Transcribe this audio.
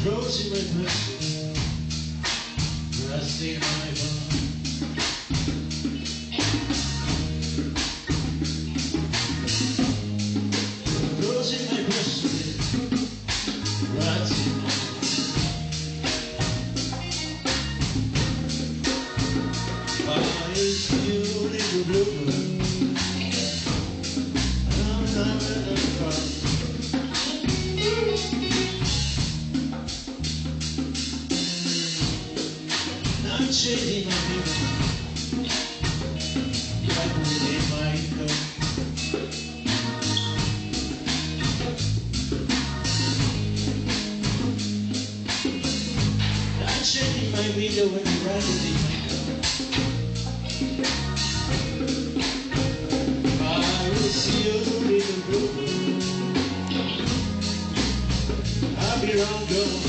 Approaching my question, resting my bone. Approaching my question, resting my bone. Why is you little bluebird? I'm chasing my people, like within my coat. I'm chasing my window when I'm riding in my car. I will see you, little bluebird. I'll be long gone.